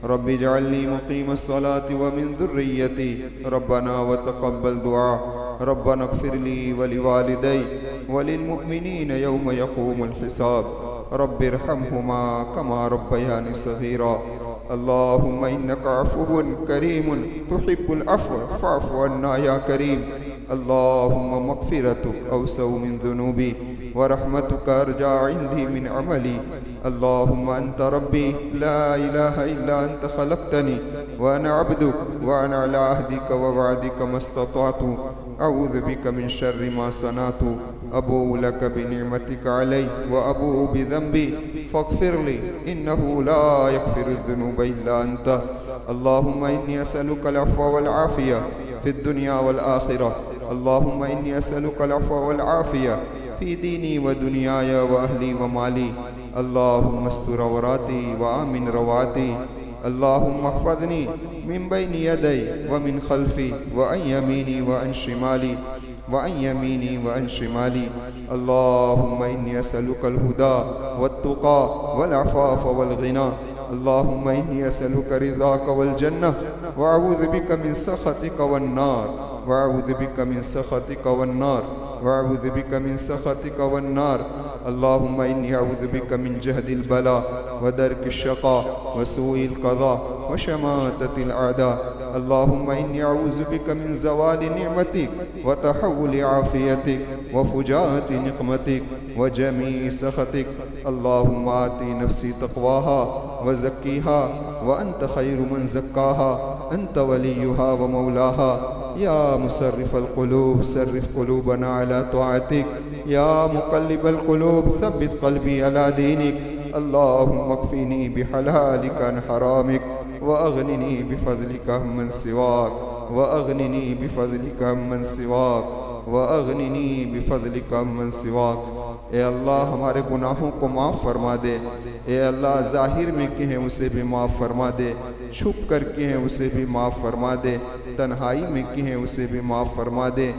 رب اجعلني مقيم الصلاة ومن ذريتي ربنا وتقبل دعاء ربنا اغفر لي ولوالدي وللمؤمنين يوم يقوم الحساب رب ارحمهما كما ربياني صغيرا اللهم إنك عفو كريم تحب العفو فاعف عنا يا كريم اللهم مغفرتك أوسع من ذنوبي ورحمتك أرجى عندي من عملي اللهم أنت ربي لا إله إلا أنت خلقتني وأنا عبدك وأنا على عهدك ووعدك ما استطعت أعوذ بك من شر ما صنعت أبوء لك بنعمتك علي وأبوء بذنبي فاغفر لي إنه لا يغفر الذنوب إلا أنت اللهم إني أسألك العفو والعافية في الدنيا والآخرة اللهم إني أسألك العفو والعافية في ديني ودنياي وأهلي ومالي اللهم استر عوراتي وآمن رواتي اللهم احفظني من بين يدي ومن خلفي وعن يميني وعن شمالي وعن يميني وعن شمالي اللهم إني أسألك الهدى والتقى والعفاف والغنى اللهم إني أسألك رضاك والجنة وأعوذ بك من سخطك والنار وأعوذ بك من سخطك والنار وأعوذ بك من سخطك والنار اللهم إني أعوذ بك من جهد البلاء ودرك الشقاء وسوء القضاء وشماتة الأعداء اللهم إني أعوذ بك من زوال نعمتك وتحول عافيتك وفجاءة نقمتك وجميع سخطك اللهم آتي نفسي تقواها وزكيها وأنت خير من زكاها أنت وليها ومولاها يا مصرف القلوب صرف قلوبنا على طاعتك يا مقلب القلوب ثبت قلبي على دينك اللهم اكفني بحلالك عن حرامك وأغنني بفضلك عمن سواك وأغنني بفضلك عمن سواك وأغنني بفضلك عمن سواك اے اللہ ہمارے گناہوں کو معاف فرما دے اے اللہ ظاہر میں کہیں اسے بھی معاف فرما دے چھپ کر کہیں اسے بھی معاف فرما دے تنہائی میں کہیں اسے بھی معاف فرما دے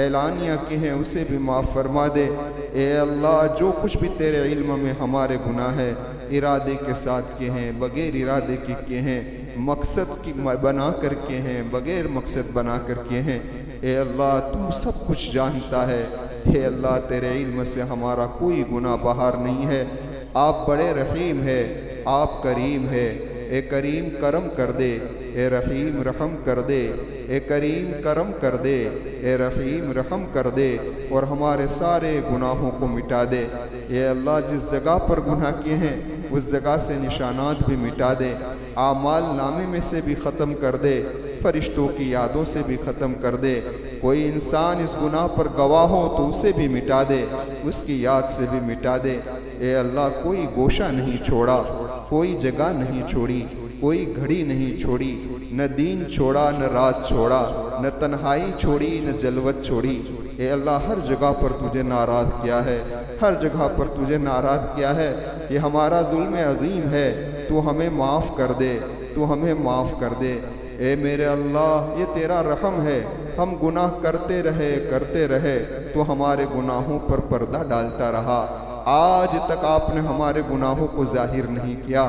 اعلانیہ کہیں اسے بھی معاف فرما دے اے اللہ جو کچھ بھی تیرے علم میں ہمارے گناہ ہے ارادے کے ساتھ کہیں بغیر ارادے کی کہیں مقصد کی بنا کر کہیں بغیر مقصد بنا کر کہیں اے اللہ تو سب کچھ جانتا ہے اے اللہ تیرے علم سے ہمارا کوئی گناہ باہر نہیں ہے آپ بڑے رحیم ہے آپ کریم ہے اے کریم کرم کر دے اے رحیم رحم کر دے اے کریم کرم کر دے اے رحیم رحم کر دے اور ہمارے سارے گناہوں کو مٹا دے اے اللہ جس جگہ پر گناہ کیے ہیں اس جگہ سے نشانات بھی مٹا دے اعمال نامے میں سے بھی ختم کر دے فرشتوں کی یادوں سے بھی ختم کر دے کوئی انسان اس گناہ پر گواہ ہو تو اسے بھی مٹا دے اس کی یاد سے بھی مٹا دے اے اللہ کوئی گوشہ نہیں چھوڑا کوئی جگہ نہیں چھوڑی کوئی گھڑی نہیں چھوڑی نہ دین چھوڑا نہ رات چھوڑا نہ تنہائی چھوڑی نہ جلوت چھوڑی اے اللہ ہر جگہ پر تجھے ناراض کیا ہے ہر جگہ پر تجھے ناراض کیا ہے یہ ہمارا ظلم عظیم ہے تو ہمیں معاف کر دے تو ہمیں معاف کر دے اے میرے اللہ یہ تیرا رحم ہے ہم گناہ کرتے رہے تو ہمارے گناہوں پر پردہ ڈالتا رہا آج تک آپ نے ہمارے گناہوں کو ظاہر نہیں کیا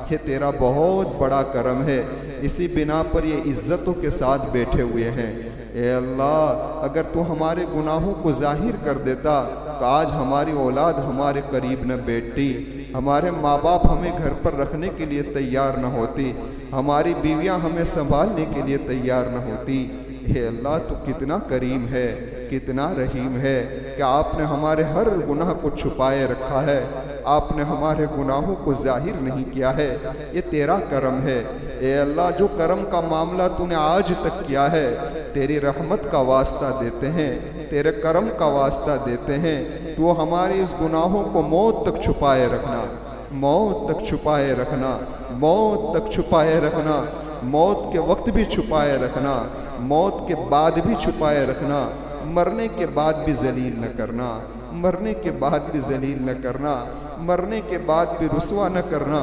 یہ تیرا بہت بڑا کرم ہے اسی بنا پر یہ عزتوں کے ساتھ بیٹھے ہوئے ہیں اے اللہ اگر تو ہمارے گناہوں کو ظاہر کر دیتا تو آج ہماری اولاد ہمارے قریب نہ بیٹھتی ہمارے ماں باپ ہمیں گھر پر رکھنے کے لیے تیار نہ ہوتی ہماری بیویاں ہمیں سنبھالنے کے لیے تیار نہ ہوتی اے اللہ تو کتنا کریم ہے کتنا رحیم ہے کہ آپ نے ہمارے ہر گناہ کو چھپائے رکھا ہے آپ نے ہمارے گناہوں کو ظاہر نہیں کیا ہے یہ تیرا کرم ہے اے اللہ جو کرم کا معاملہ تو نے آج تک کیا ہے تیری رحمت کا واسطہ دیتے ہیں تیرے کرم کا واسطہ دیتے ہیں تو ہمارے اس گناہوں کو موت تک چھپائے رکھنا موت تک چھپائے رکھنا موت تک چھپائے رکھنا موت کے وقت بھی چھپائے رکھنا موت کے بعد بھی چھپائے رکھنا مرنے کے بعد بھی ذلیل نہ کرنا مرنے کے بعد بھی ذلیل نہ کرنا مرنے کے بعد بھی رسوا نہ کرنا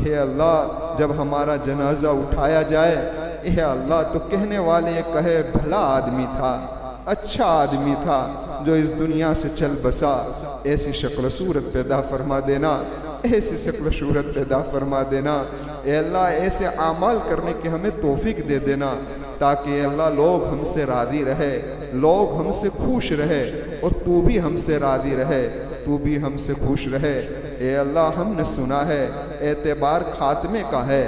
اے اللہ جب ہمارا جنازہ اٹھایا جائے اے اللہ تو کہنے والے کہے بھلا آدمی تھا اچھا آدمی تھا جو اس دنیا سے چل بسا، ایسی شکل و صورت پیدا فرما دینا، ایسی شکل و صورت پیدا فرما دینا۔ اے اللہ ایسے اعمال کرنے کی ہمیں توفیق دے دینا تاکہ اے اللہ لوگ ہم سے راضی رہے، لوگ ہم سے خوش رہے، اور تو بھی ہم سے راضی رہے، تو بھی ہم سے خوش رہے۔ اے اللہ ہم نے سنا ہے اعتبار خاتمے کا ہے،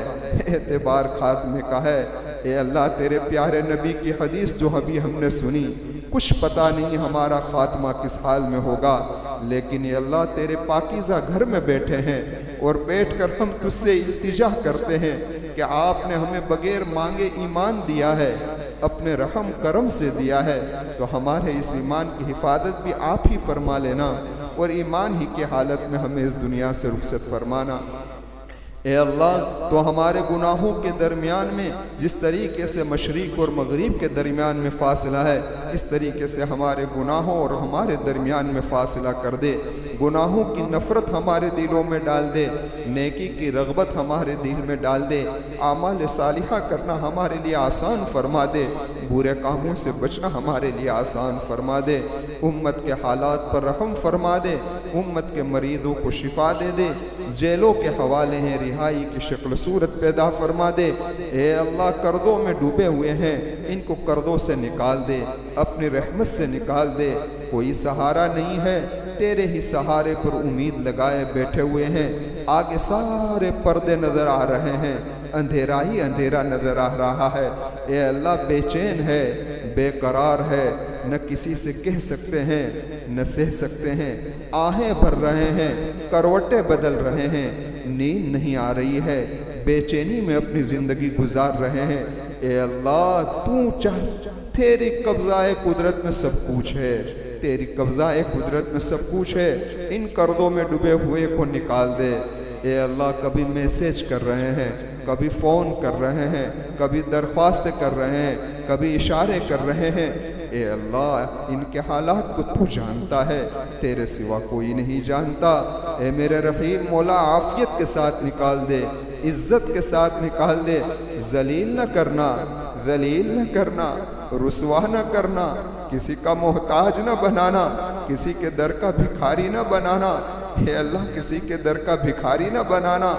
اعتبار خاتمے کا ہے۔ اے اللہ تیرے پیارے نبی کی حدیث جو ابھی ہم نے سنی، کچھ پتہ نہیں ہمارا خاتمہ کس حال میں ہوگا، لیکن اے اللہ تیرے پاکیزہ گھر میں بیٹھے ہیں، اور بیٹھ کر ہم تجھ سے التجا کرتے ہیں کہ آپ نے ہمیں بغیر مانگے ایمان دیا ہے، اپنے رحم کرم سے دیا ہے، تو ہمارے اس ایمان کی حفاظت بھی آپ ہی فرما لینا، اور ایمان ہی کی حالت میں ہمیں اس دنیا سے رخصت فرمانا۔ اے اللہ تو ہمارے گناہوں کے درمیان میں جس طریقے سے مشرق اور مغرب کے درمیان میں فاصلہ ہے، اس طریقے سے ہمارے گناہوں اور ہمارے درمیان میں فاصلہ کر دے، گناہوں کی نفرت ہمارے دلوں میں ڈال دے، نیکی کی رغبت ہمارے دل میں ڈال دے، اعمال صالحہ کرنا ہمارے لیے آسان فرما دے، برے کاموں سے بچنا ہمارے لیے آسان فرما دے، امت کے حالات پر رحم فرما دے، امت کے مریضوں کو شفا دے دے، جیلوں کے حوالے ہیں رہائی کی شکل صورت پیدا فرما دے۔ اے اللہ قرضوں میں ڈوبے ہوئے ہیں، ان کو قرضوں سے نکال دے، اپنی رحمت سے نکال دے، کوئی سہارا نہیں ہے، تیرے ہی سہارے پر امید لگائے بیٹھے ہوئے ہیں، آگے سارے پردے نظر آ رہے ہیں، اندھیرا ہی اندھیرا نظر آ رہا ہے۔ اے اللہ بے چین ہے، بے قرار ہے، نہ کسی سے کہہ سکتے ہیں نہ سہ سکتے ہیں، آہیں بھر رہے ہیں، کروٹیں بدل رہے ہیں، نیند نہیں آ رہی ہے، بے چینی میں اپنی زندگی گزار رہے ہیں۔ اے اللہ تو چاہ، تیری قبضہ قدرت میں سب کچھ ہے، تیری قبضہ قدرت میں سب کچھ ہے، ان قرضوں میں ڈوبے ہوئے کو نکال دے۔ اے اللہ کبھی میسیج کر رہے ہیں، کبھی فون کر رہے ہیں، کبھی درخواست کر رہے ہیں، کبھی اشارے کر رہے ہیں، اے اللہ ان کے حالات کو تو جانتا ہے، تیرے سوا کوئی نہیں جانتا۔ اے میرے رحیم مولا عافیت کے ساتھ نکال دے، عزت کے ساتھ نکال دے، ذلیل نہ کرنا، ذلیل نہ کرنا، رسوا نہ کرنا، کسی کا محتاج نہ بنانا، کسی کے در کا بھکاری نہ بنانا، اے اللہ کسی کے در کا بھکاری نہ بنانا،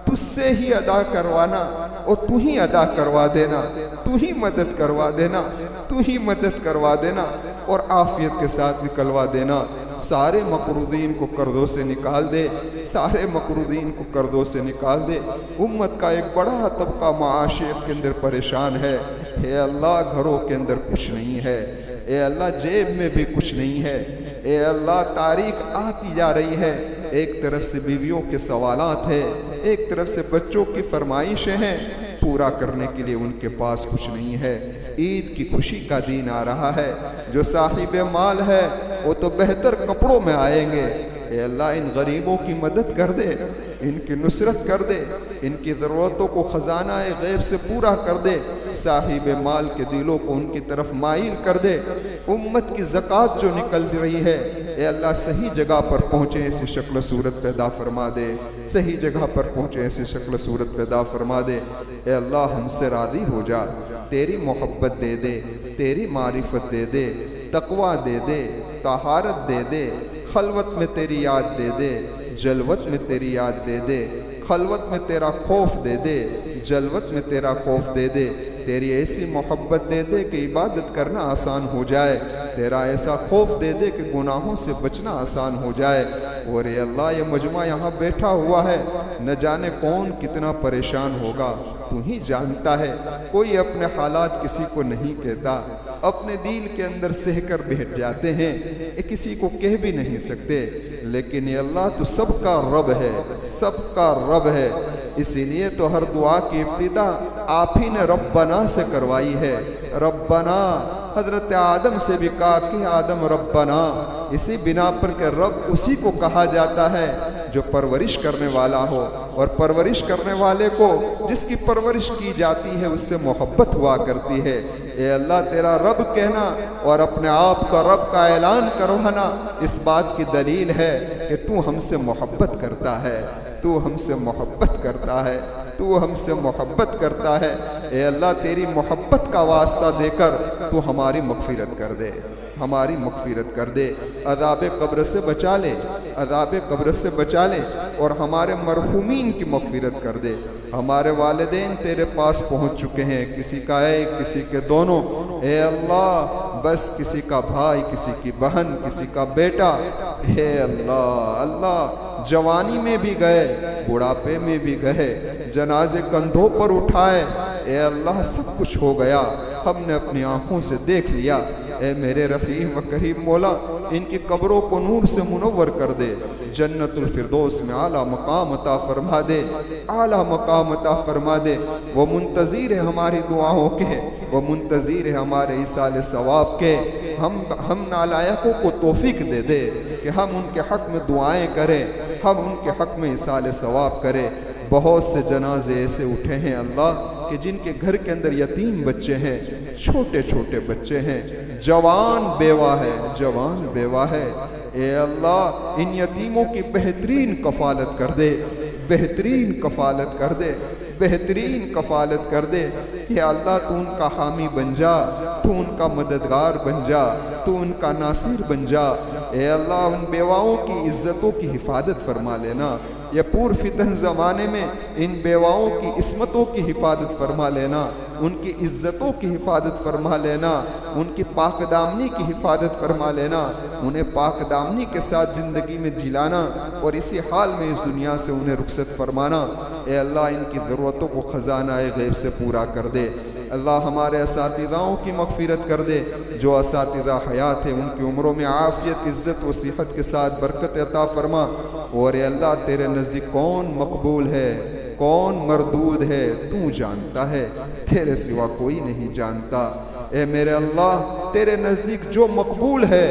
تجھ سے ہی ادا کروانا، اور تو ہی ادا کروا دینا، تو ہی مدد کروا دینا، تو ہی مدد کروا دینا، اور عافیت کے ساتھ نکلوا دینا۔ سارے مقروضین کو قرضوں سے نکال دے، سارے مقروضین کو قرضوں سے نکال دے۔ امت کا ایک بڑا طبقہ معاشیت کے اندر پریشان ہے، اے اللہ گھروں کے اندر کچھ نہیں ہے، اے اللہ جیب میں بھی کچھ نہیں ہے، اے اللہ تاریخ آتی جا رہی ہے، ایک طرف سے بیویوں کے سوالات ہیں، ایک طرف سے بچوں کی فرمائشیں ہیں، پورا کرنے کے لیے ان کے پاس کچھ نہیں ہے۔ عید کی خوشی کا دن آ رہا ہے، جو صاحب مال ہے وہ تو بہتر کپڑوں میں آئیں گے، اے اللہ ان غریبوں کی مدد کر دے، ان کی نصرت کر دے، ان کی ضرورتوں کو خزانہ غیب سے پورا کر دے، صاحب مال کے دلوں کو ان کی طرف مائل کر دے۔ امت کی زکوٰۃ جو نکل رہی ہے، اے اللہ صحیح جگہ پر پہنچے ایسی شکل و صورت پیدا فرما دے، صحیح جگہ پر پہنچے ایسی شکل و صورت پیدا فرما دے۔ اے اللہ ہم سے راضی ہو جا، تیری محبت دے دے، تیری معرفت دے دے، تقویٰ دے دے، طہارت دے دے، خلوت میں تیری یاد دے دے، جلوت میں تیری یاد دے دے، خلوت میں تیرا خوف دے دے، جلوت میں تیرا خوف دے دے، تیری ایسی محبت دے دے کہ عبادت کرنا آسان ہو جائے، تیرا ایسا خوف دے دے کہ گناہوں سے بچنا آسان ہو جائے۔ اور اے اللہ یہ مجمع یہاں بیٹھا ہوا ہے، نہ جانے کون کتنا پریشان ہوگا، تو ہی جانتا ہے، کوئی اپنے حالات کسی کو نہیں کہتا، اپنے دل کے اندر سہ کر بیٹھ جاتے ہیں، کسی کو کہہ بھی نہیں سکتے، لیکن اے اللہ تو سب کا رب ہے، سب کا رب ہے، اسی لیے تو ہر دعا کی ابتدا آپ ہی نے ربنا سے کروائی ہے۔ ربنا حضرت آدم سے بھی کہا کہ آدم ربنا، اسی بنا پر کہ رب اسی کو کہا جاتا ہے جو پرورش کرنے والا ہو، اور پرورش کرنے والے کو جس کی پرورش کی جاتی ہے اس سے محبت ہوا کرتی ہے۔ اے اللہ تیرا رب کہنا اور اپنے آپ کا رب کا اعلان کروانا اس بات کی دلیل ہے کہ تو ہم سے محبت کرتا ہے، تو ہم سے محبت کرتا ہے۔ تو ہم سے محبت کرتا ہے، اے اللہ تیری محبت کا واسطہ دے کر تو ہماری مغفرت کر دے، ہماری مغفرت کر دے، عذاب قبر سے بچا لے، عذاب قبر سے بچا لے، اور ہمارے مرحومین کی مغفرت کر دے۔ ہمارے والدین تیرے پاس پہنچ چکے ہیں، کسی کا ایک کسی کے دونوں، اے اللہ بس کسی کا بھائی، کسی کی بہن، کسی کا بیٹا، اے اللہ اللہ جوانی میں بھی گئے، بڑھاپے میں بھی گئے، جنازے کندھوں پر اٹھائے، اے اللہ سب کچھ ہو گیا، ہم نے اپنی آنکھوں سے دیکھ لیا۔ اے میرے رحیم و کریم مولا، ان کی قبروں کو نور سے منور کر دے، جنت الفردوس میں اعلیٰ مقام عطا فرما دے، اعلیٰ مقام عطا فرما دے۔ وہ منتظر ہے ہماری دعاؤں کے، وہ منتظر ہے ہمارے ایصال ثواب کے۔ ہم نالائقوں کو توفیق دے دے کہ ہم ان کے حق میں دعائیں کریں، ہم ان کے حق میں ایصال ثواب کریں۔ بہت سے جنازے ایسے اٹھے ہیں اللہ کہ جن کے گھر کے اندر یتیم بچے ہیں، چھوٹے چھوٹے بچے ہیں، جوان بیوہ ہے، جوان بیوہ ہے۔ اے اللہ ان یتیموں کی بہترین کفالت کر دے، بہترین کفالت کر دے، بہترین کفالت کر دے۔ یا اللہ تو ان کا حامی بن جا، تو ان کا مددگار بن جا، تو ان کا ناصر بن جا۔ اے اللہ ان بیواؤں کی عزتوں کی حفاظت فرما لینا، یہ پور فتن زمانے میں ان بیواؤں کی عصمتوں کی حفاظت فرما لینا، ان کی عزتوں کی حفاظت فرما لینا، ان کی پاک دامنی کی حفاظت فرما لینا، انہیں پاک دامنی کے ساتھ زندگی میں جلانا اور اسی حال میں اس دنیا سے انہیں رخصت فرمانا۔ اے اللہ ان کی ضرورتوں کو خزانہ غیب سے پورا کر دے۔ اللہ ہمارے اساتذاؤں کی مغفرت کر دے، جو اساتذہ حیات ہیں ان کی عمروں میں عافیت، عزت و صحت کے ساتھ برکت عطا فرما۔ اور اے اللہ تیرے نزدیک کون مقبول ہے، کون مردود ہے، تو جانتا ہے، تیرے سوا کوئی نہیں جانتا۔ اے میرے اللہ تیرے نزدیک جو مقبول ہے،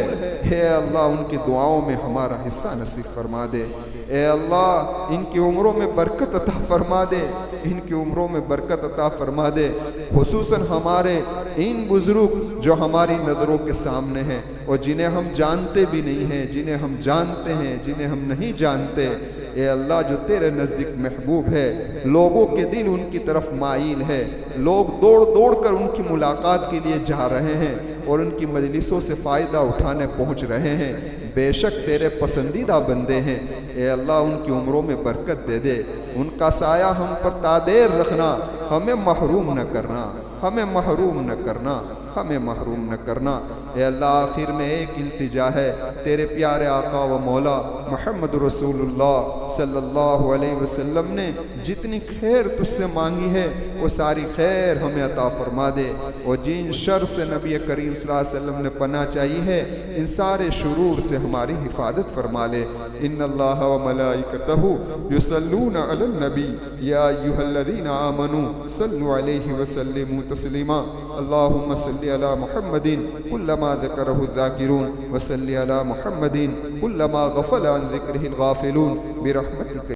اے اللہ ان کی دعاؤں میں ہمارا حصہ نصیب فرما دے۔ اے اللہ ان کی عمروں میں برکت عطا فرما دے، ان کی عمروں میں برکت عطا فرما دے، خصوصاً ہمارے ان بزرگ جو ہماری نظروں کے سامنے ہیں اور جنہیں ہم جانتے بھی نہیں ہیں، جنہیں ہم جانتے ہیں، جنہیں ہم نہیں جانتے۔ اے اللہ جو تیرے نزدیک محبوب ہے، لوگوں کے دل ان کی طرف مائل ہے، لوگ دوڑ دوڑ کر ان کی ملاقات کے لیے جا رہے ہیں اور ان کی مجلسوں سے فائدہ اٹھانے پہنچ رہے ہیں، بے شک تیرے پسندیدہ بندے ہیں۔ اے اللہ ان کی عمروں میں برکت دے دے، ان کا سایہ ہم پر تادیر رکھنا، ہمیں محروم نہ کرنا، ہمیں محروم نہ کرنا، ہمیں محروم نہ کرنا۔ اے اللہ آخر میں ایک التجا ہے، تیرے پیارے آقا و مولا محمد رسول اللہ صلی اللہ علیہ وسلم نے جتنی خیر تجھ سے مانگی ہے وہ ساری خیر ہمیں عطا فرما دے، اور جن شر سے نبی کریم صلی اللہ علیہ وسلم نے پناہ چاہی ہے ان سارے شرور سے ہماری حفاظت فرما لے۔ ان اللہ و ملائکتہ یصلون علی النبی یا ایھا الذین آمنوا صلوا علیہ وسلموا تسلیما۔ اللہم صلی علی محمد کلما ذکرہ الذاکرون وصلی علی محمد کلما غفل عن ذکرہ الغافلون برحمتک